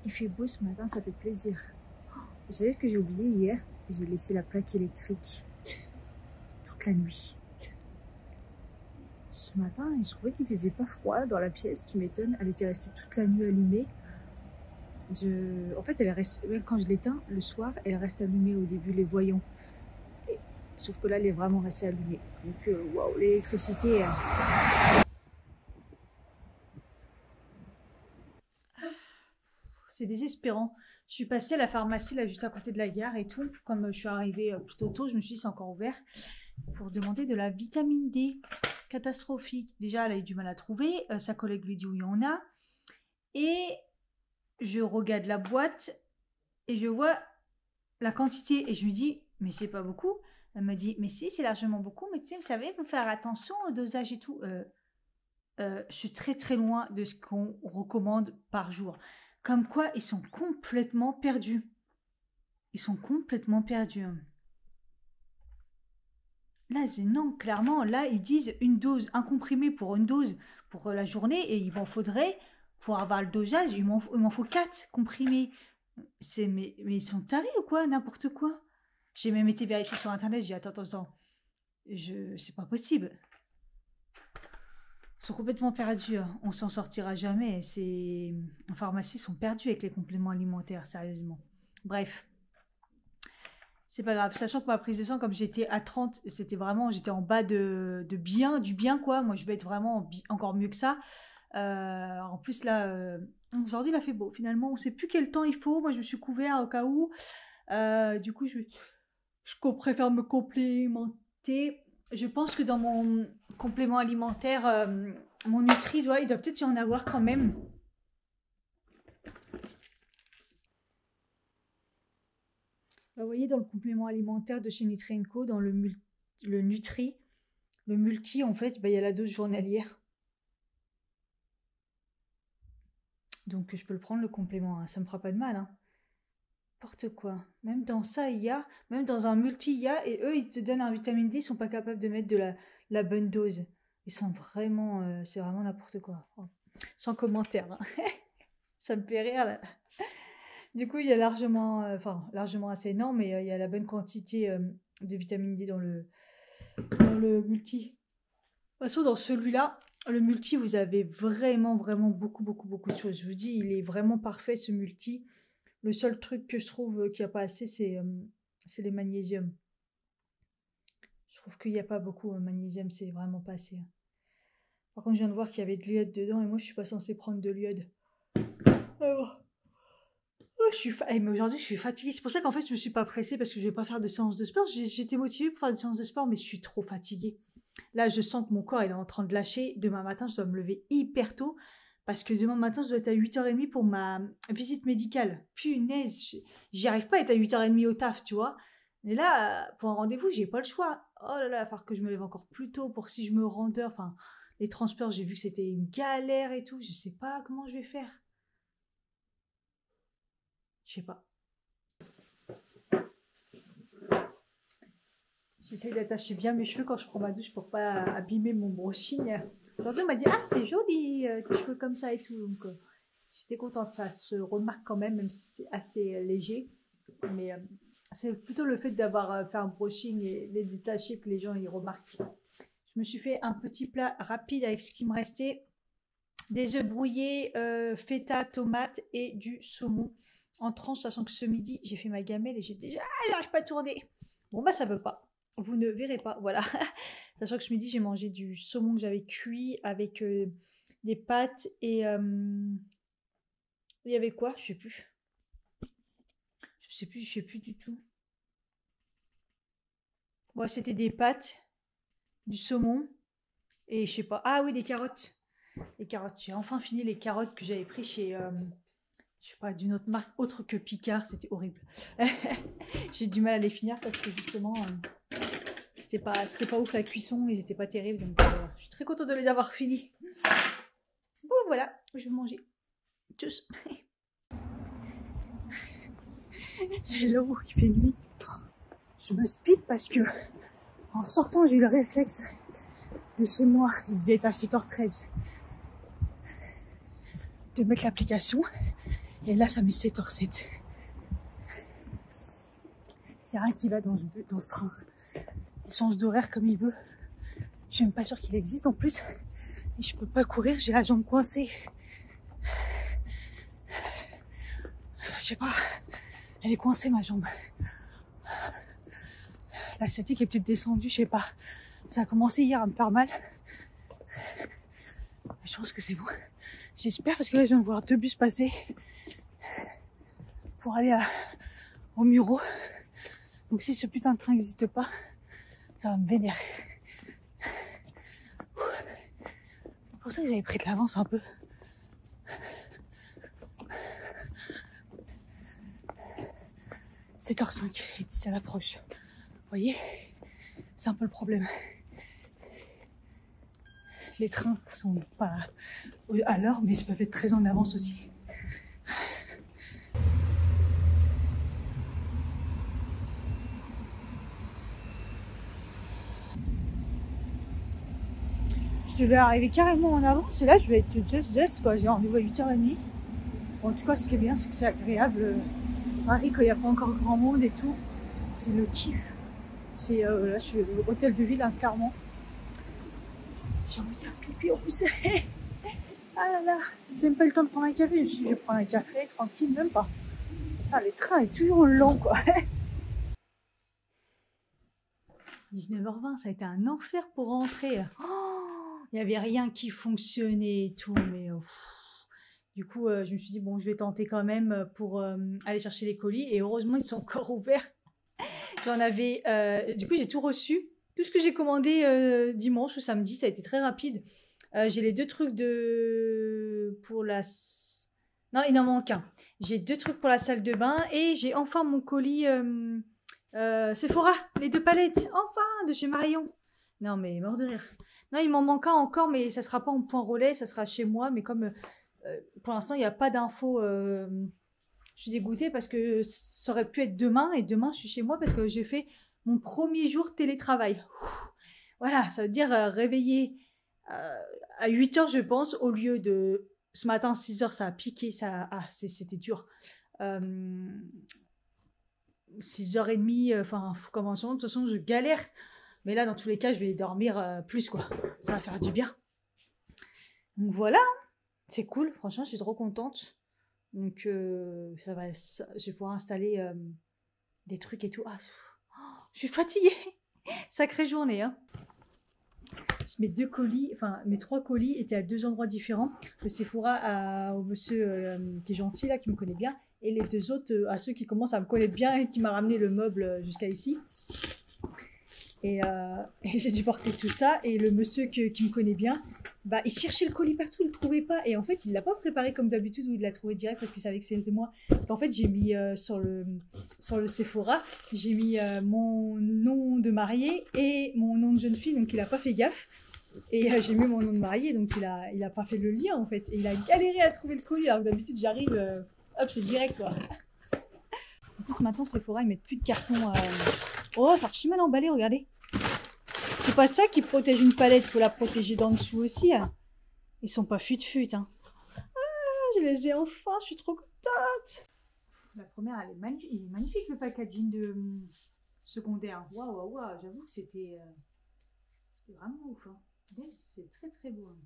Il fait beau ce matin, ça fait plaisir. Vous savez ce que j'ai oublié hier? J'ai laissé la plaque électrique toute la nuit. Ce matin, je trouvais qu'il faisait pas froid dans la pièce, tu m'étonnes. Elle était restée toute la nuit allumée. En fait, elle reste, même quand je l'éteins le soir, elle reste allumée au début, les voyants. Sauf que là, elle est vraiment restée allumée. Donc, waouh, l'électricité. C'est désespérant. Je suis passée à la pharmacie, là, juste à côté de la gare et tout. Comme je suis arrivée plutôt tôt, je me suis dit, c'est encore ouvert. Pour demander de la vitamine D. Catastrophique. Déjà, elle a eu du mal à trouver. Sa collègue lui dit où il y en a. Et je regarde la boîte et je vois la quantité. Et je lui dis, mais c'est pas beaucoup. Elle me dit, mais si, c'est largement beaucoup. Mais tu sais, vous savez, il faut faire attention au dosage et tout. Je suis très très loin de ce qu'on recommande par jour. Comme quoi, ils sont complètement perdus. Ils sont complètement perdus. Là, non, clairement, là, ils disent une dose, un comprimé pour une dose pour la journée, et il m'en faudrait, pour avoir le dosage, il m'en faut 4 comprimés. Mais ils sont tarés ou quoi? N'importe quoi. J'ai même été vérifier sur Internet, j'ai dit, attends. C'est pas possible. Ils sont complètement perdus. On s'en sortira jamais. Les pharmacies sont perdus avec les compléments alimentaires, sérieusement. Bref. C'est pas grave, sachant que ma prise de sang, comme j'étais à 30, c'était vraiment, j'étais en bas du bien quoi. Moi, je vais être vraiment encore mieux que ça. En plus, là, aujourd'hui, il a fait beau. Finalement, on sait plus quel temps il faut. Moi, je me suis couvert au cas où. Du coup, je préfère me complémenter. Je pense que dans mon complément alimentaire, mon Nutri, il doit peut-être y en avoir quand même. Vous voyez, dans le complément alimentaire de chez Nutri & Co, dans le Nutri, le multi, en fait, il y a la dose journalière. Donc, je peux le prendre, le complément. Hein. Ça me fera pas de mal. Hein. N'importe quoi. Même dans ça, il y a. Même dans un multi, il y a. Et eux, ils te donnent un vitamine D. Ils sont pas capables de mettre de la bonne dose. Ils sont vraiment... c'est vraiment n'importe quoi. Oh. Sans commentaire. Hein. Ça me fait rire, là. Du coup, il y a largement assez énorme, mais il y a la bonne quantité de vitamine D dans le multi. De toute façon, dans celui-là, le multi, vous avez vraiment beaucoup de choses. Je vous dis, il est vraiment parfait, ce multi. Le seul truc que je trouve qu'il n'y a pas assez, c'est les magnésiums. Je trouve qu'il n'y a pas beaucoup de magnésium, c'est vraiment pas assez. Par contre, je viens de voir qu'il y avait de l'iode dedans, et moi, je suis pas censée prendre de l'iode. Alors... mais aujourd'hui, je suis fatiguée. C'est pour ça qu'en fait, je me suis pas pressée parce que je vais pas faire de séance de sport. J'étais motivée pour faire des séances de sport, mais je suis trop fatiguée. Là, je sens que mon corps il est en train de lâcher. Demain matin, je dois me lever hyper tôt parce que demain matin, je dois être à 8h30 pour ma visite médicale. Punaise, j'y arrive pas à être à 8h30 au taf, tu vois. Et là, pour un rendez-vous, j'ai pas le choix. Oh là là, il va falloir que je me lève encore plus tôt pour si je me rends d'heure. Enfin, les transports, j'ai vu que c'était une galère et tout. Je sais pas comment je vais faire. Je sais pas. J'essaie d'attacher bien mes cheveux quand je prends ma douche pour pas abîmer mon brushing. Aujourd'hui, on m'a dit « Ah, c'est joli, tes cheveux comme ça et tout. » Donc, j'étais contente. Ça se remarque quand même si c'est assez léger. Mais c'est plutôt le fait d'avoir fait un brushing et les détacher que les gens y remarquent. Je me suis fait un petit plat rapide avec ce qui me restait. Des œufs brouillés, feta, tomate et du saumon. En tranche, sachant que ce midi, j'ai fait ma gamelle et j'ai déjà... Ah, j'arrive pas à tourner. Bon, bah, ça veut pas. Vous ne verrez pas, voilà. Sachant que ce midi, j'ai mangé du saumon que j'avais cuit avec des pâtes et... il y avait quoi? Je sais plus. Je sais plus du tout. Bon, c'était des pâtes, du saumon et je sais pas. Ah oui, des carottes. Les carottes. J'ai enfin fini les carottes que j'avais pris chez... je sais pas, d'une autre marque autre que Picard, c'était horrible. J'ai du mal à les finir parce que justement, c'était pas ouf la cuisson, ils étaient pas terribles, donc je suis très contente de les avoir finis. Bon voilà, je vais manger. Tchuss. Hello, il fait nuit. Je me speed parce que en sortant, j'ai eu le réflexe de chez moi, il devait être à 7h13, de mettre l'application. Et là, ça met 7h07. Il n'y a rien qui va dans ce train. Il change d'horaire comme il veut. Je suis même pas sûre qu'il existe en plus. Et je peux pas courir, j'ai la jambe coincée. Je sais pas. Elle est coincée ma jambe. La sciatique est peut-être descendue, je sais pas. Ça a commencé hier à me faire mal. Je pense que c'est bon. J'espère parce que là je viens de voir 2 bus passer pour aller au Muro. Donc si ce putain de train n'existe pas, ça va me vénérer. C'est pour ça que j'avais pris de l'avance un peu. « 7h05 et ça approche. Vous voyez, c'est un peu le problème. Les trains sont pas à l'heure, mais ils peuvent être très en avance aussi. Je devais arriver carrément en avance et là je vais être just quoi. J'ai rendez-vous à 8h30. Bon, en tout cas, ce qui est bien, c'est que c'est agréable. Paris, quand il n'y a pas encore grand monde et tout, c'est le kiff. C'est là, je suis au hôtel de ville, hein, clairement. J'ai envie de faire pipi en plus. Ah là là, j'ai même pas eu le temps de prendre un café. Je me suis dit, je vais prendre un café, tranquille, même pas. Ah, les trains est toujours lent, quoi. 19h20, ça a été un enfer pour rentrer. Oh, il n'y avait rien qui fonctionnait et tout, mais du coup, je me suis dit, bon, je vais tenter quand même pour aller chercher les colis. Et heureusement, ils sont encore ouverts. J'en avais... du coup, j'ai tout reçu. Tout ce que j'ai commandé dimanche ou samedi, ça a été très rapide. J'ai les 2 trucs pour la... Non, il en manque un. J'ai 2 trucs pour la salle de bain et j'ai enfin mon colis Sephora, les 2 palettes. Enfin, de chez Marion. Non, mais mort de rire. Non, il m'en manque un encore, mais ça sera pas en point relais, ça sera chez moi. Mais comme pour l'instant, il n'y a pas d'infos... je suis dégoûtée parce que ça aurait pu être demain. Et demain, je suis chez moi parce que j'ai fait mon premier jour télétravail. Voilà, ça veut dire réveiller à 8h, je pense, au lieu de... Ce matin, 6h, ça a piqué. C'était dur. 6h30, enfin, commençons. De toute façon, je galère. Mais là, dans tous les cas, je vais dormir plus, quoi. Ça va faire du bien. Donc voilà, c'est cool. Franchement, je suis trop contente. Donc, je vais pouvoir installer des trucs et tout. Ah, je suis fatiguée. Sacrée journée, hein. Mes 2 colis, enfin, mes 3 colis étaient à 2 endroits différents. Le Sephora au monsieur qui est gentil, là, qui me connaît bien. Et les 2 autres à ceux qui commencent à me connaître bien et qui m'a ramené le meuble jusqu'à ici. Et j'ai dû porter tout ça. Et le monsieur qui me connaît bien, bah, il cherchait le colis partout, il ne le trouvait pas. Et en fait, il ne l'a pas préparé comme d'habitude où il l'a trouvé direct parce qu'il savait que c'était moi. Parce qu'en fait, j'ai mis sur le Sephora, j'ai mis mon nom de mariée et mon nom de jeune fille. Donc, il n'a pas fait gaffe. Et j'ai mis mon nom de mariée. Donc, il a pas fait le lien en fait. Et il a galéré à trouver le colis. Alors que d'habitude, j'arrive, hop, c'est direct quoi. En plus, maintenant, Sephora, ils mettent plus de carton. Oh, ça archi mal emballé, regardez. C'est pas ça qui protège une palette, il faut la protéger d'en dessous aussi. Hein. Ils sont pas fut-fut. Hein. Ah, je les ai enfin, je suis trop contente. La première, il est magnifique le packaging de secondaire. Waouh, waouh, waouh, j'avoue que c'était vraiment ouf. Hein. C'est très très beau. Hein.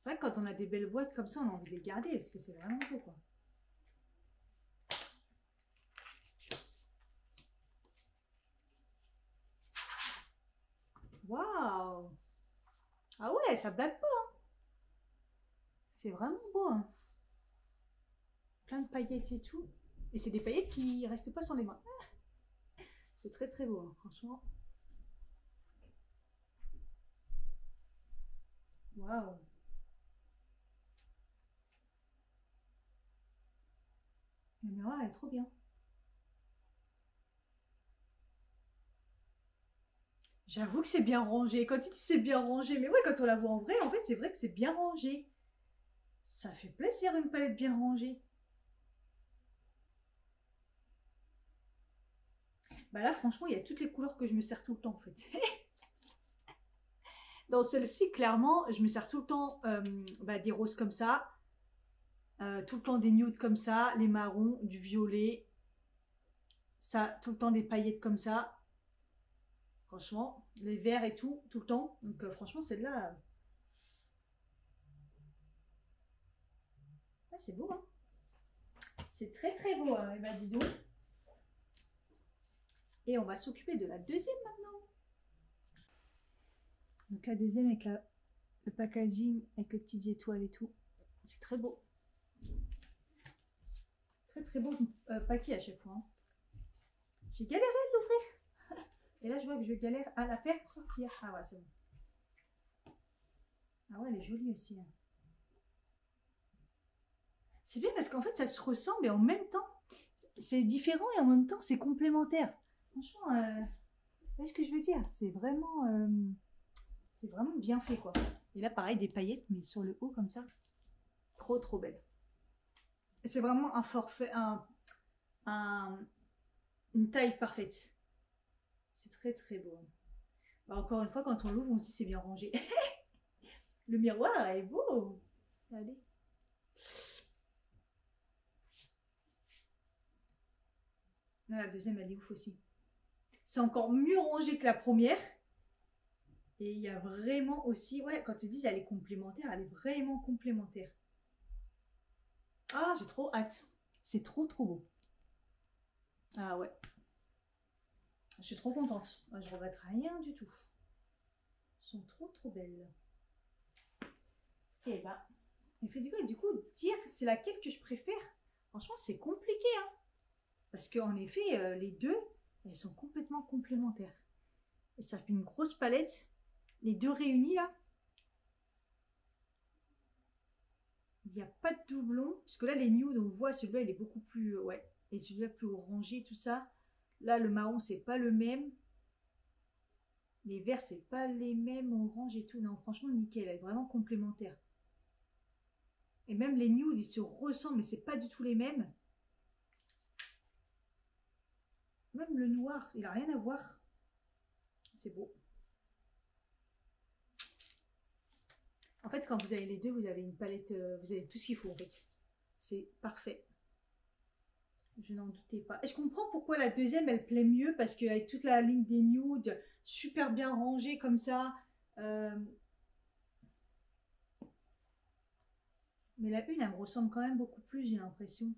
C'est vrai que quand on a des belles boîtes comme ça, on a envie de les garder parce que c'est vraiment beau quoi. Waouh! Ah ouais, ça blague pas. Hein. C'est vraiment beau. Hein. Plein de paillettes et tout. Et c'est des paillettes qui restent pas sur les mains. C'est très très beau, hein, franchement. Waouh! Le miroir est trop bien. J'avoue que c'est bien rangé. Quand il dit c'est bien rangé, mais ouais, quand on la voit en vrai, en fait, c'est vrai que c'est bien rangé. Ça fait plaisir une palette bien rangée. Bah là, franchement, il y a toutes les couleurs que je me sers tout le temps, en fait. Dans celle-ci, clairement, je me sers tout le temps des roses comme ça. Tout le temps des nudes comme ça, les marrons, du violet. Ça, tout le temps des paillettes comme ça. Franchement, les verts et tout, tout le temps. Donc franchement, celle-là... Ah, c'est beau, hein. C'est très très beau, hein, bah dis donc. Et on va s'occuper de la deuxième maintenant. Donc la deuxième avec le packaging, avec les petites étoiles et tout. C'est très beau. Très très beau paquet à chaque fois. Hein. J'ai galéré de l'ouvrir. Et là je vois que je galère à la faire sortir. Ah ouais, c'est bon. Ah ouais, elle est jolie aussi. Hein. C'est bien parce qu'en fait ça se ressemble et en même temps c'est différent et en même temps c'est complémentaire. Franchement, vous voyez ce que je veux dire? C'est vraiment bien fait quoi. Et là pareil des paillettes mais sur le haut comme ça. Trop trop belle. C'est vraiment un forfait, une taille parfaite. C'est très très beau. Bah, encore une fois quand on l'ouvre on se dit c'est bien rangé. Le miroir est beau. Allez. Ah, la deuxième elle est ouf aussi. C'est encore mieux rangé que la première. Et il y a vraiment aussi, ouais, quand ils disent elle est complémentaire, elle est vraiment complémentaire. Ah, j'ai trop hâte. C'est trop trop beau. Ah ouais. Je suis trop contente. Je regrette rien du tout. Elles sont trop trop belles. Et bah, du coup, dire c'est laquelle que je préfère, franchement, c'est compliqué. Hein, parce qu'en effet, les deux, elles sont complètement complémentaires. Et ça fait une grosse palette. Les deux réunis là. Il n'y a pas de doublon. Parce que là, les nudes, on voit, celui-là, il est beaucoup plus... ouais. Et celui-là, plus orangé, tout ça. Là, le marron, c'est pas le même. Les verts, c'est pas les mêmes, orange et tout. Non, franchement, nickel. Elle est vraiment complémentaire. Et même les nudes, ils se ressemblent, mais c'est pas du tout les mêmes. Même le noir, il a rien à voir. C'est beau. En fait, quand vous avez les deux, vous avez une palette, vous avez tout ce qu'il faut en fait. C'est parfait. Je n'en doutais pas. Et je comprends pourquoi la deuxième, elle plaît mieux, parce qu'avec toute la ligne des nudes, super bien rangée comme ça. Mais la une, elle me ressemble quand même beaucoup plus, j'ai l'impression.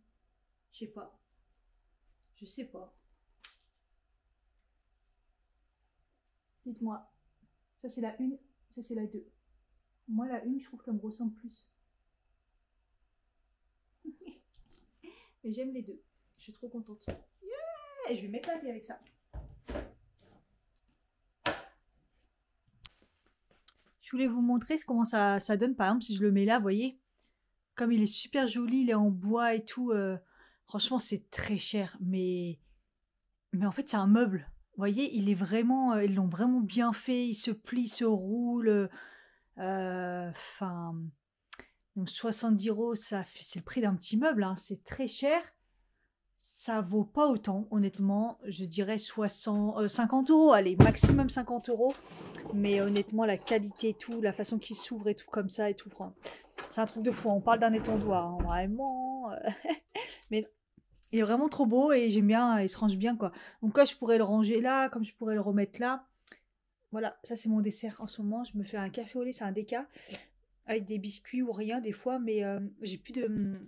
Je sais pas. Je sais pas. Dites-moi. Ça, c'est la une, ça, c'est la deux. Moi, la une, je trouve qu'elle me ressemble plus. Mais j'aime les deux. Je suis trop contente. Yeah, et je vais m'éclater avec ça. Je voulais vous montrer comment ça donne. Par exemple, si je le mets là, vous voyez, comme il est super joli, il est en bois et tout. Franchement, c'est très cher. Mais en fait, c'est un meuble. Vous voyez, il est vraiment, ils l'ont vraiment bien fait. Il se plie, il se roule. Enfin, donc 70 €, c'est le prix d'un petit meuble. Hein, c'est très cher. Ça vaut pas autant, honnêtement. Je dirais 50 €. Allez, maximum 50 €. Mais honnêtement, la qualité et tout, la façon qu'il s'ouvre et tout comme ça et tout, c'est un truc de fou. On parle d'un étendoir, hein, vraiment. Mais il est vraiment trop beau et j'aime bien, il se range bien quoi. Donc là, je pourrais le ranger là, comme je pourrais le remettre là. Voilà, ça c'est mon dessert en ce moment. Je me fais un café au lait, c'est un déca, avec des biscuits ou rien des fois, mais j'ai plus de...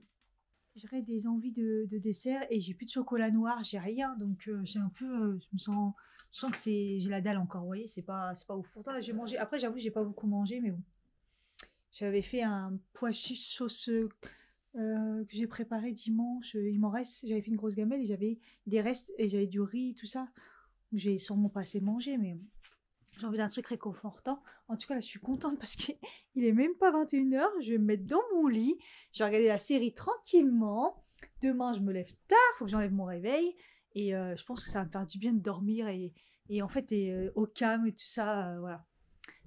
J'aurais des envies de dessert et j'ai plus de chocolat noir, j'ai rien, donc j'ai un peu, je sens que j'ai la dalle encore, vous voyez, c'est pas ouf. Pourtant là j'ai mangé, après j'avoue j'ai pas beaucoup mangé, mais bon. J'avais fait un pois chiche sauce que j'ai préparé dimanche, il m'en reste, j'avais fait une grosse gamelle et j'avais des restes et j'avais du riz, tout ça. J'ai sûrement pas assez mangé, mais j'ai envie d'un truc réconfortant. En tout cas, là, je suis contente parce qu'il est même pas 21 h. Je vais me mettre dans mon lit. Je vais regarder la série tranquillement. Demain, je me lève tard. Il faut que j'enlève mon réveil. Et je pense que ça va me faire du bien de dormir et en fait, au calme et tout ça. Voilà.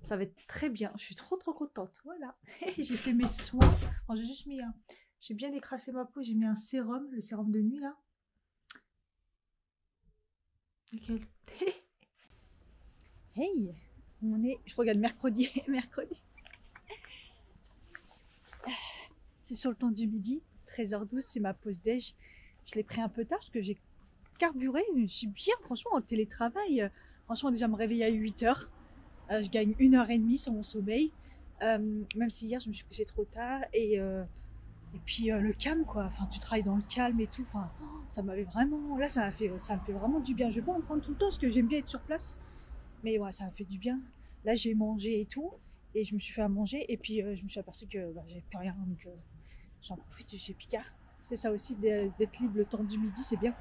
Ça va être très bien. Je suis trop, trop contente. Voilà. J'ai fait mes soins. Enfin, j'ai juste mis un... J'ai bien écrasé ma peau. J'ai mis un sérum, le sérum de nuit, là. Nickel. Hey, je regarde mercredi. C'est sur le temps du midi. 13h12, c'est ma pause déj. Je l'ai pris un peu tard parce que j'ai carburé. Je suis bien, franchement, en télétravail. Franchement, déjà me réveiller à 8h. Je gagne 1h30 sur mon sommeil. Même si hier, je me suis couchée trop tard. Et puis le calme, quoi. Enfin, tu travailles dans le calme et tout. Enfin, ça m'avait vraiment... Là, ça me fait vraiment du bien. Je vais pas en prendre tout le temps parce que j'aime bien être sur place. Mais ouais, ça m'a fait du bien. Là, j'ai mangé et tout. Et je me suis fait à manger. Et puis, je me suis aperçue que j'avais plus rien. Donc, j'en profite chez Picard. C'est ça aussi, d'être libre le temps du midi, c'est bien.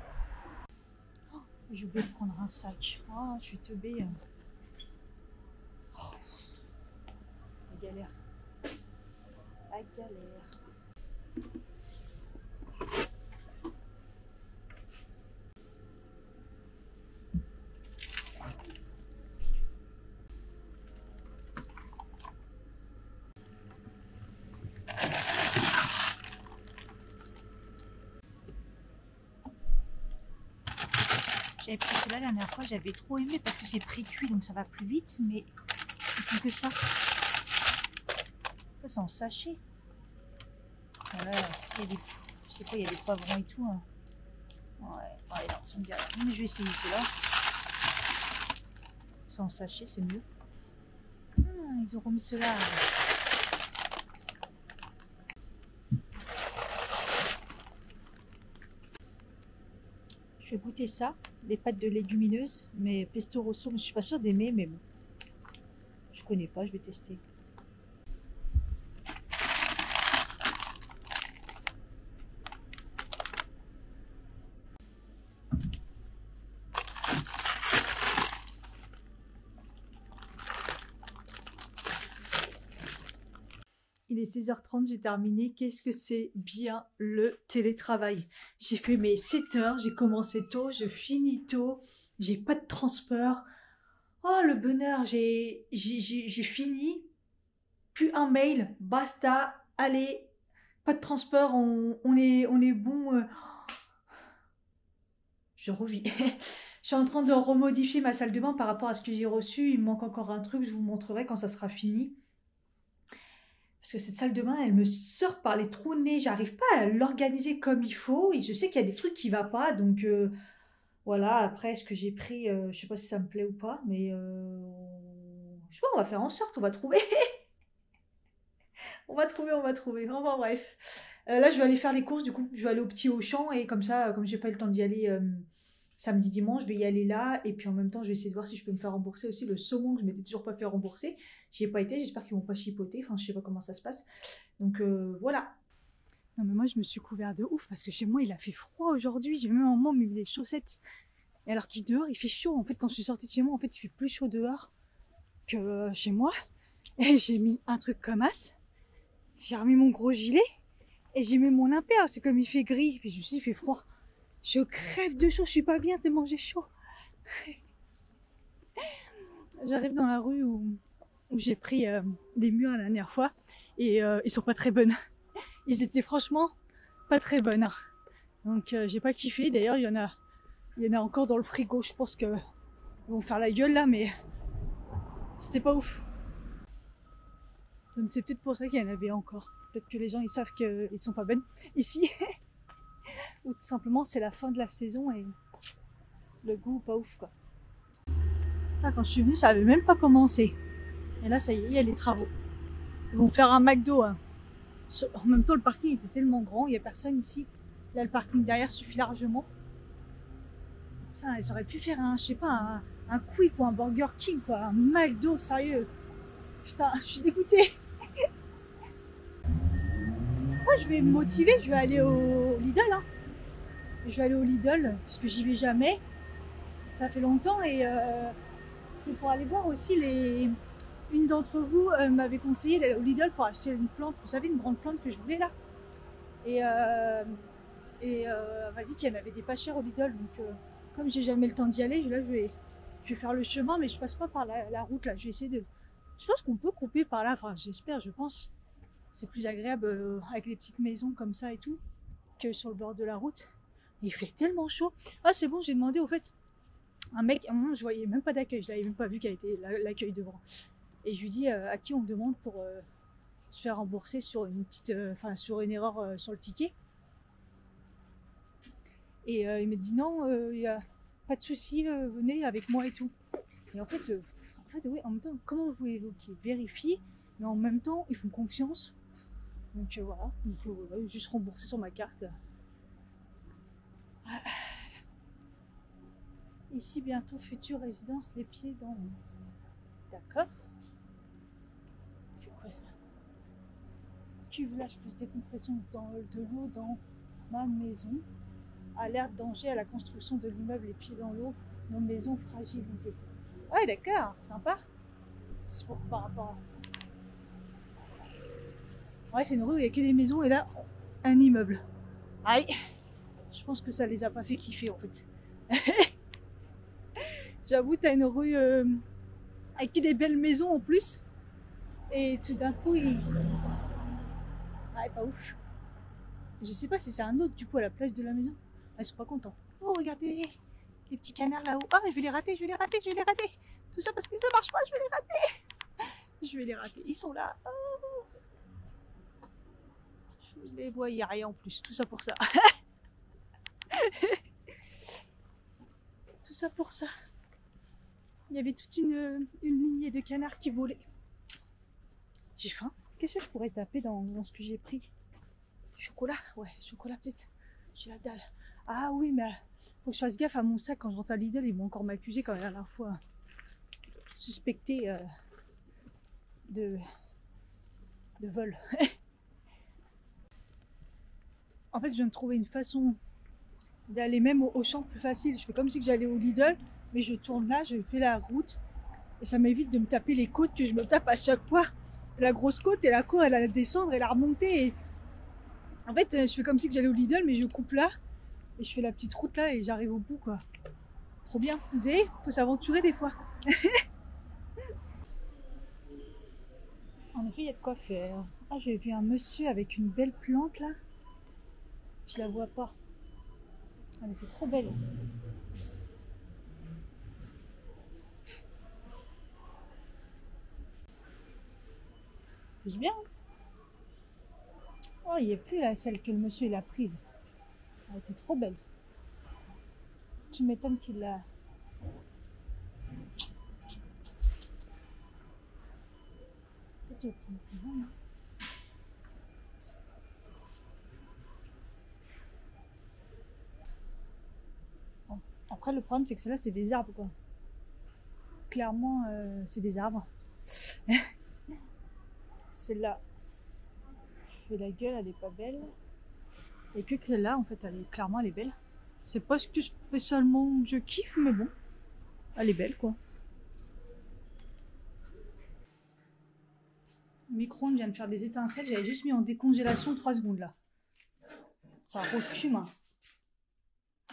Oh, j'ai oublié de prendre un sac. Oh, je suis teubée. Oh, la galère. La galère. J'avais pris cela la dernière fois, j'avais trop aimé parce que c'est pré-cuit donc ça va plus vite, mais c'est plus que ça. Ça c'est en sachet. Voilà, il y a des, je sais pas, il y a des poivrons et tout. Hein. Ouais, non, ça me dit rien. Mais je vais essayer cela. C'est en sachet, c'est mieux. Ils ont remis cela. Je vais goûter ça, des pâtes de légumineuses, mais pesto rosso, je suis pas sûre d'aimer, mais bon. Je connais pas, je vais tester. Il est 16h30, j'ai terminé. Qu'est-ce que c'est bien le télétravail. J'ai fait mes 7 heures, j'ai commencé tôt, je finis tôt, j'ai pas de transport. Oh le bonheur, j'ai fini. Plus un mail, basta, allez, pas de transport, on est bon. Je revis. Je suis en train de remodifier ma salle de bain par rapport à ce que j'ai reçu. Il me manque encore un truc, je vous montrerai quand ça sera fini. Parce que cette salle de bain, elle me sort par les trous de nez. J'arrive pas à l'organiser comme il faut. Et je sais qu'il y a des trucs qui ne vont pas. Donc voilà, après ce que j'ai pris, je sais pas si ça me plaît ou pas. Mais je sais pas, on va faire en sorte, on va trouver. On va trouver, on va trouver. Enfin bref. Là, je vais aller faire les courses du coup. Je vais aller au petit Auchan. Et comme ça, comme j'ai pas eu le temps d'y aller samedi, dimanche, je vais y aller là. Et puis en même temps, je vais essayer de voir si je peux me faire rembourser aussi le saumon que je m'étais toujours pas fait rembourser. J'y ai pas été, j'espère qu'ils vont pas chipoter. Enfin, je sais pas comment ça se passe. Donc voilà. Non mais moi, je me suis couvert de ouf parce que chez moi, il a fait froid aujourd'hui. J'ai même un moment mis des chaussettes. Et alors qu'il dehors, il fait chaud. En fait, quand je suis sortie de chez moi, en fait, il fait plus chaud dehors que chez moi. Et j'ai mis un truc comme as. J'ai remis mon gros gilet. Et j'ai mis mon imper. C'est comme il fait gris. Puis je me suis dit, il fait froid. Je crève de chaud, je suis pas bien tellement j'ai chaud. J'arrive dans la rue où j'ai pris les murs la dernière fois et ils sont pas très bonnes. Ils étaient franchement pas très bonnes. Donc j'ai pas kiffé. D'ailleurs il y en a encore dans le frigo. Je pense que ils vont faire la gueule là, mais c'était pas ouf. Donc c'est peut-être pour ça qu'il y en avait encore. Peut-être que les gens ils savent qu'ils sont pas bonnes ici. Ou tout simplement c'est la fin de la saison et le goût pas ouf quoi. Ah, quand je suis venue ça avait même pas commencé. Et là ça y est, il y a les travaux. Ils vont faire un McDo. Hein. En même temps le parking était tellement grand, il n'y a personne ici. Là le parking derrière suffit largement. Putain, ils auraient pu faire un, je sais pas, un Quick ou un Burger King quoi, un McDo sérieux. Putain, je suis dégoûtée. Moi je vais me motiver, je vais aller au Lidl. Hein. Je vais aller au Lidl parce que j'y vais jamais. Ça fait longtemps et c'était pour aller voir aussi les. Une d'entre vous m'avait conseillé d'aller au Lidl pour acheter une plante. Vous savez, une grande plante que je voulais là. Et elle m'a dit qu'il y en avait des pas chers au Lidl. Donc comme j'ai jamais le temps d'y aller, là je vais faire le chemin, mais je passe pas par la route là. Je vais essayer de. Je pense qu'on peut couper par là. Enfin, j'espère, je pense. C'est plus agréable avec les petites maisons comme ça et tout que sur le bord de la route. Il fait tellement chaud. Ah c'est bon, j'ai demandé au fait. Un mec, à un moment je voyais même pas d'accueil, je l'avais même pas vu quel était l'accueil devant. Et je lui dis à qui on me demande pour se faire rembourser sur une petite, sur une erreur sur le ticket. Et il m'a dit non, il n'y a pas de souci, venez avec moi et tout. Et en fait, oui, en même temps, comment vous pouvez évoquer vérifie, mais en même temps, ils font confiance. Donc voilà, juste rembourser sur ma carte. Ici, bientôt, future résidence, les pieds dans... D'accord. C'est quoi ça? Cuvelage plus décompression de l'eau dans ma maison. Alerte danger à la construction de l'immeuble, les pieds dans l'eau, nos maisons fragilisées. Ouais, d'accord, sympa. C'est pour par rapport à... Ouais, c'est une rue où il n'y a que des maisons et là, un immeuble. Aïe, je pense que ça les a pas fait kiffer en fait. J'avoue, t'as une rue avec des belles maisons en plus. Et tout d'un coup, il... Ouais, pas ouf. Je sais pas si c'est un autre du coup à la place de la maison. Ils sont pas contents. Oh, regardez les petits canards là-haut. Ah, je vais les rater, je vais les rater, je vais les rater. Tout ça parce que ça marche pas, je vais les rater. Je vais les rater. Ils sont là. Oh. Je les vois, il n'y a rien en plus. Tout ça pour ça. Tout ça pour ça. Il y avait toute une lignée de canards qui volaient. J'ai faim. Qu'est-ce que je pourrais taper dans ce que j'ai pris? Chocolat? Ouais, chocolat peut-être. J'ai la dalle. Ah oui, mais faut que je fasse gaffe à mon sac quand je rentre à Lidl. Ils vont encore m'accuser quand la dernière fois. Suspecté de vol. En fait, je viens de trouver une façon d'aller même au champ plus facile. Je fais comme si j'allais au Lidl, mais je tourne là, je fais la route. Et ça m'évite de me taper les côtes que je me tape à chaque fois. La grosse côte et la cour, elle a la descendre et la remonter. Et... En fait, je fais comme si j'allais au Lidl, mais je coupe là. Et je fais la petite route là et j'arrive au bout, quoi. Trop bien. Vous voyez, faut s'aventurer des fois. En effet, il y a de quoi faire. Ah, j'ai vu un monsieur avec une belle plante là. Je la vois pas. Elle était trop belle. C'est bien. Oh, il n'y a plus là, celle que le monsieur il a prise. Elle était trop belle. Tu m'étonnes qu'il l'a... Bon. Après, le problème, c'est que celle-là, c'est des arbres, quoi. Clairement, c'est des arbres. Celle-là, fait la gueule, elle est pas belle. Et que celle-là, en fait, clairement, elle est belle. C'est pas ce que spécialement je kiffe, mais bon, elle est belle, quoi. Le micro-ondes vient de faire des étincelles. J'avais juste mis en décongélation 3 secondes, là. Ça refume, hein.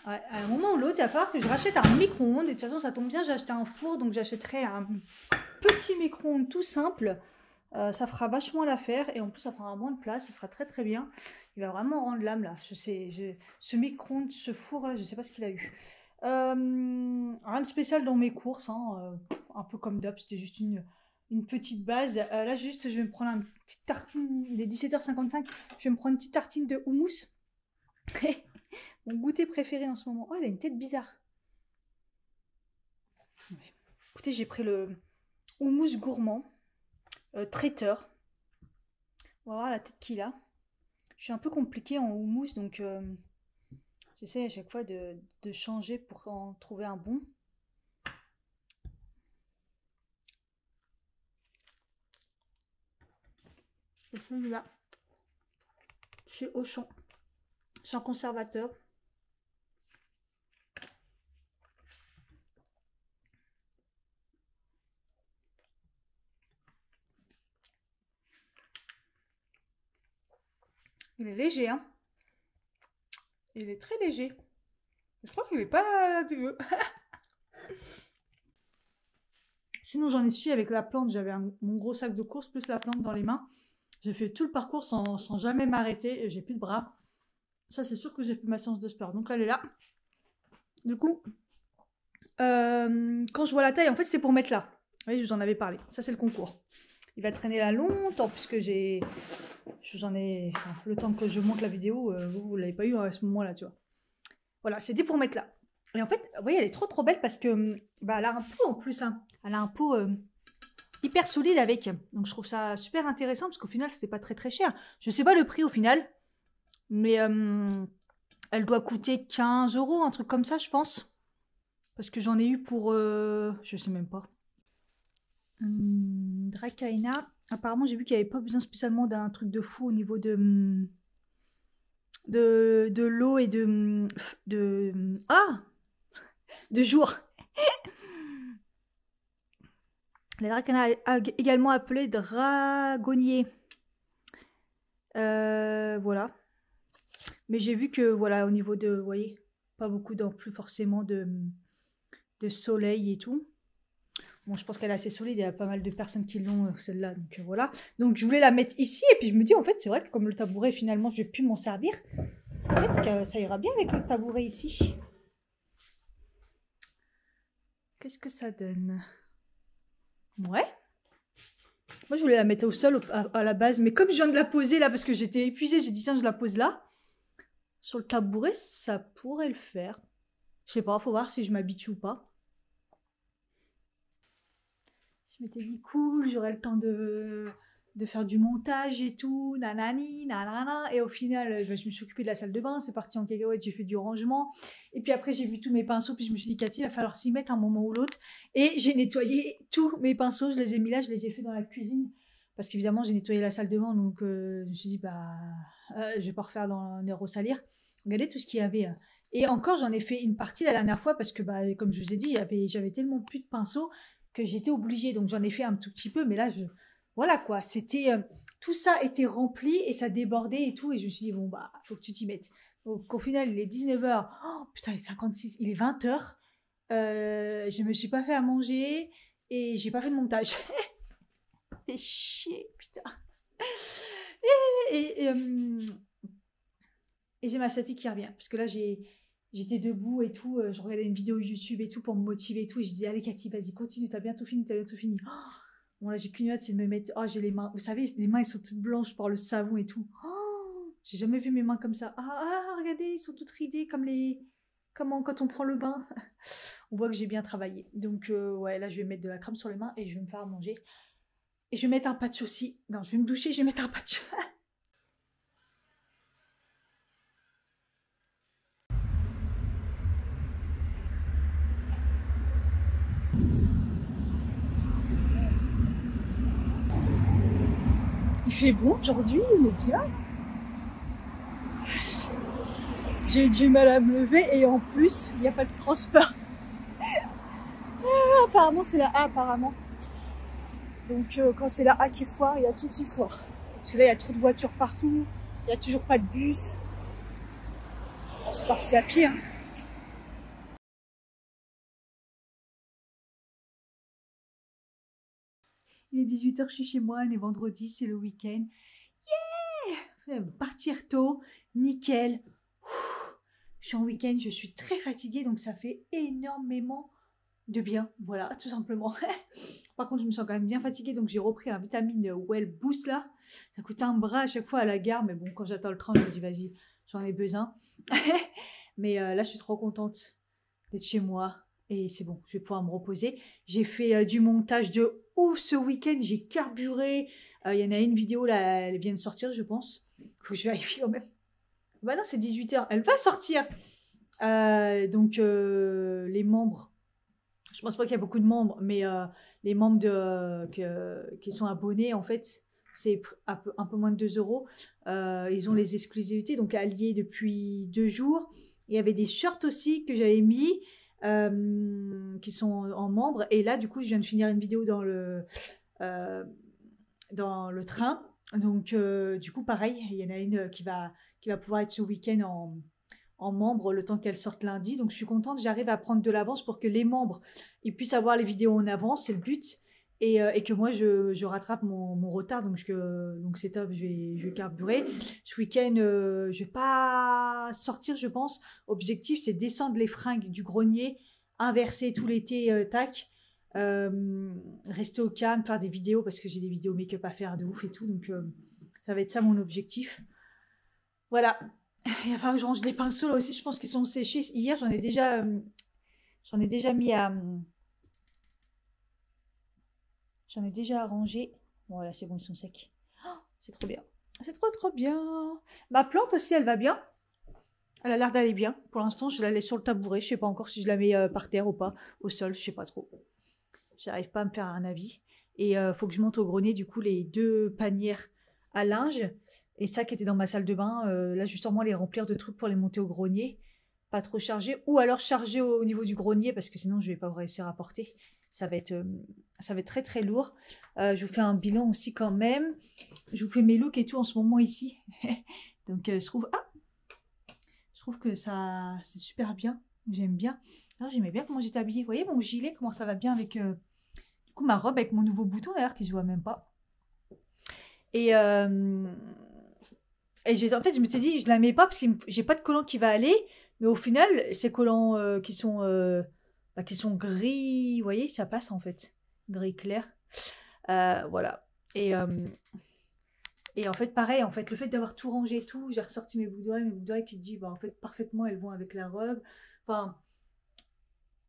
Ouais, à un moment ou l'autre, il va falloir que je rachète un micro-ondes. Et de toute façon, ça tombe bien, j'ai acheté un four, donc j'achèterai un petit micro-ondes tout simple. Ça fera vachement l'affaire et en plus ça prendra moins de place, ça sera très très bien. Il va vraiment rendre l'âme là. Ce micro-ondes, ce four là, je sais pas ce qu'il a eu. Rien de spécial dans mes courses, hein, un peu comme d'hab, c'était juste une petite base. Là juste, je vais me prendre une petite tartine, il est 17h55, je vais me prendre une petite tartine de houmous. Mon goûter préféré en ce moment. Oh, elle a une tête bizarre. Ouais. Écoutez, j'ai pris le houmous gourmand. Traiteur. On va voir la tête qu'il a. Je suis un peu compliquée en houmous, donc j'essaie à chaque fois de changer pour en trouver un bon. Et celui-là, chez Auchan, sans conservateur. Il est léger, hein. Il est très léger. Je crois qu'il est pas dégueu. Sinon, j'en ai chié avec la plante. J'avais mon gros sac de course plus la plante dans les mains. J'ai fait tout le parcours sans jamais m'arrêter et j'ai plus de bras. Ça, c'est sûr que j'ai plus ma séance de sport. Donc, elle est là. Du coup, quand je vois la taille, en fait, c'est pour mettre là. Vous voyez, je vous en avais parlé. Ça, c'est le concours. Il va traîner là longtemps puisque le temps que je monte la vidéo, vous l'avez pas eu à ce moment-là, tu vois. Voilà, c'était pour mettre là. Et en fait, vous voyez, elle est trop belle parce que bah, elle a un pot en plus. Hein. Elle a un pot hyper solide avec. Donc je trouve ça super intéressant parce qu'au final, c'était pas très cher. Je sais pas le prix au final, mais elle doit coûter 15 €, un truc comme ça, je pense. Parce que j'en ai eu pour... je sais même pas. Dracaena. Apparemment, j'ai vu qu'il n'y avait pas besoin spécialement d'un truc de fou au niveau de l'eau et de jour. La Dracaena également appelée dragonnier. Voilà. Mais j'ai vu que, voilà, au niveau de... Vous voyez, pas beaucoup non plus forcément de soleil et tout. Bon, je pense qu'elle est assez solide, il y a pas mal de personnes qui l'ont, celle-là, donc voilà. Donc je voulais la mettre ici, et puis je me dis, en fait, c'est vrai que comme le tabouret, finalement, je vais plus m'en servir, peut-être que ça ira bien avec le tabouret ici. Qu'est-ce que ça donne? Ouais. Moi, je voulais la mettre au sol à la base, mais comme je viens de la poser là, parce que j'étais épuisée, j'ai dit, tiens, je la pose là. Sur le tabouret, ça pourrait le faire. Je sais pas, faut voir si je m'habitue ou pas. Je m'étais dit cool, j'aurais le temps de faire du montage et tout, nanani, nanana. Et au final, je me suis occupée de la salle de bain, c'est parti en cacahuète, j'ai fait du rangement. Et puis après, j'ai vu tous mes pinceaux, puis je me suis dit, Cathy, il va falloir s'y mettre un moment ou l'autre. Et j'ai nettoyé tous mes pinceaux, je les ai mis là, je les ai fait dans la cuisine. Parce qu'évidemment, j'ai nettoyé la salle de bain, donc je me suis dit, je vais pas refaire dans un air au salir. Regardez tout ce qu'il y avait. Et encore, j'en ai fait une partie la dernière fois, parce que, comme je vous ai dit, j'avais tellement plus de pinceaux que j'étais obligée, donc j'en ai fait un tout petit peu, mais là, voilà quoi, c'était, tout ça était rempli et ça débordait et tout, et je me suis dit, bon, faut que tu t'y mettes. Donc au final, il est 19h, oh putain, il est 56, il est 20h, je me suis pas fait à manger et j'ai pas fait de montage. Fait chier, putain. Et j'ai ma statique qui revient, parce que là, j'étais debout et tout, je regardais une vidéo YouTube et tout pour me motiver et tout, et je disais, allez Cathy, vas-y, continue, t'as bientôt fini, Oh, bon là, j'ai qu'une hâte, c'est de me mettre, oh, j'ai les mains, vous savez, les mains, elles sont toutes blanches par le savon et tout. Oh, j'ai jamais vu mes mains comme ça. Regardez, ils sont toutes ridées comme quand on prend le bain. On voit que j'ai bien travaillé. Donc, ouais, là, je vais mettre de la crème sur les mains et je vais me faire manger. Et je vais mettre un patch aussi. Non, je vais me doucher, je vais mettre un patch. Il fait bon aujourd'hui, on est bien. J'ai eu du mal à me lever et en plus, il n'y a pas de transport. Apparemment, c'est la A, apparemment. Donc, quand c'est la A qui foire, il y a tout qui foire. Parce que là, il y a trop de voitures partout. Il n'y a toujours pas de bus. Je suis partie à pied. Hein. Il est 18h, je suis chez moi. On est vendredi, c'est le week-end. Yeah! Partir tôt, nickel. Je suis en week-end, je suis très fatiguée, donc ça fait énormément de bien. Voilà, tout simplement. Par contre, je me sens quand même bien fatiguée, donc j'ai repris un vitamine Well Boost là. Ça coûte un bras à chaque fois à la gare, mais bon, quand j'attends le train, je me dis vas-y, j'en ai besoin. Mais là, je suis trop contente d'être chez moi et c'est bon, je vais pouvoir me reposer. J'ai fait du montage de ouf ce week-end, j'ai carburé. Il y en a une vidéo là, elle vient de sortir, je pense. Faut que je vérifie quand même. Bah non, c'est 18h, elle va sortir. Donc, les membres. Je pense pas qu'il y a beaucoup de membres, mais les membres qui sont abonnés, en fait, c'est un peu moins de 2 euros. Ils ont les exclusivités, donc alliés depuis 2 jours. Il y avait des shirts aussi que j'avais mis, qui sont en membres. Et là, du coup, je viens de finir une vidéo euh, dans le train. Donc, du coup, pareil, il y en a une qui va pouvoir être ce week-end en membre le temps qu'elle sorte lundi. Donc, je suis contente, j'arrive à prendre de l'avance pour que les membres ils puissent avoir les vidéos en avance, c'est le but. Et que moi, je rattrape mon retard. Donc, c'est top, je vais carburer. Ce week-end, je vais pas sortir, je pense. Objectif, c'est descendre les fringues du grenier, inverser tout l'été, tac. Rester au calme, faire des vidéos parce que j'ai des vidéos make-up à faire de ouf et tout. Donc, ça va être ça mon objectif. Voilà. Il va falloir que je range des pinceaux là aussi, je pense qu'ils sont séchés. Hier, j'en ai déjà mis à... J'en ai déjà arrangé. Bon, là, c'est bon, ils sont secs. Oh, c'est trop bien. C'est trop, trop bien. Ma plante aussi, elle va bien. Elle a l'air d'aller bien. Pour l'instant, je la laisse sur le tabouret. Je sais pas encore si je la mets par terre ou pas. Au sol, je sais pas trop. J'arrive pas à me faire un avis. Et faut que je monte au grenier, du coup, les 2 panières à linge. Et ça qui était dans ma salle de bain. Là, justement, les remplir de trucs pour les monter au grenier. Pas trop chargé. Ou alors chargé au niveau du grenier, parce que sinon, je vais pas réussir à porter. Ça va être très très lourd. Je vous fais un bilan aussi quand même. Je vous fais mes looks et tout en ce moment ici. Donc je trouve que ça c'est super bien. J'aime bien. Alors j'aimais bien comment j'étais habillée. Vous voyez mon gilet, comment ça va bien avec du coup ma robe avec mon nouveau bouton d'ailleurs qui se voit même pas. Et en fait je me suis dit je la mets pas parce que j'ai pas de collant qui va aller. Mais au final ces collants qui sont gris, vous voyez ça passe en fait. Gris clair. Voilà. Et en fait, pareil, en fait, le fait d'avoir tout rangé et tout, j'ai ressorti mes boucles d'oreilles qui dit, bah, en fait, parfaitement, elles vont avec la robe. Enfin,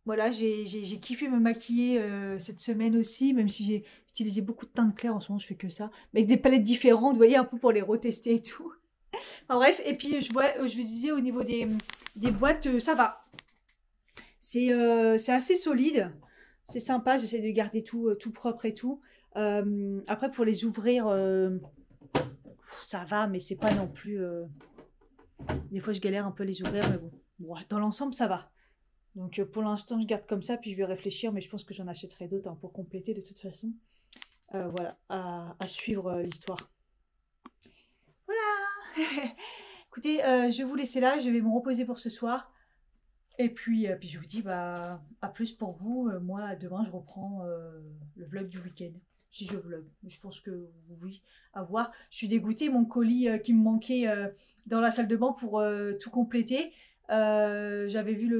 voilà, j'ai kiffé me maquiller cette semaine aussi, même si j'ai utilisé beaucoup de teint clair en ce moment, je fais que ça. Mais avec des palettes différentes, vous voyez, un peu pour les retester et tout. Enfin bref, et puis je vous disais au niveau des boîtes, ça va. C'est assez solide, c'est sympa, j'essaie de garder tout propre et tout. Après, pour les ouvrir, ça va, mais c'est pas non plus. Des fois, je galère un peu à les ouvrir, mais bon. Bon, dans l'ensemble, ça va. Donc, pour l'instant, je garde comme ça, puis je vais réfléchir, mais je pense que j'en achèterai d'autres pour compléter de toute façon. Voilà, à suivre l'histoire. Voilà. Écoutez, je vais vous laisser là, je vais me reposer pour ce soir. Et puis je vous dis bah, à plus pour vous. Moi, demain, je reprends le vlog du week-end. Si je vlog. Je pense que oui, à voir. Je suis dégoûtée, mon colis qui me manquait dans la salle de bain pour tout compléter. J'avais vu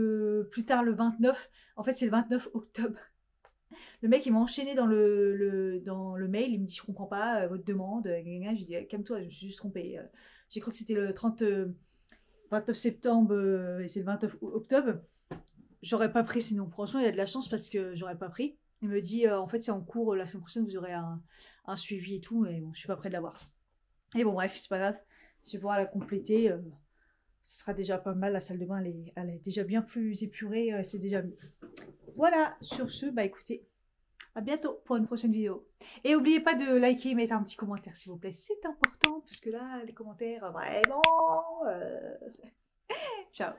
plus tard le 29. En fait, c'est le 29 octobre. Le mec, il m'a enchaîné dans dans le mail. Il me dit, je comprends pas votre demande. J'ai dit, calme-toi, je me suis juste trompée. J'ai cru que c'était le 29 septembre et c'est le 29 octobre. J'aurais pas pris sinon. Franchement, il y a de la chance parce que j'aurais pas pris. Il me dit, en fait, c'est en cours. La semaine prochaine, vous aurez un suivi et tout. Et bon, je suis pas près de l'avoir. Et bon, bref, c'est pas grave. Je vais pouvoir la compléter. Ce sera déjà pas mal. La salle de bain, elle est déjà bien plus épurée. C'est déjà mieux. Voilà. Sur ce, bah écoutez. À bientôt pour une prochaine vidéo. Et n'oubliez pas de liker et mettre un petit commentaire s'il vous plaît. C'est important parce que là, les commentaires, vraiment... Ciao.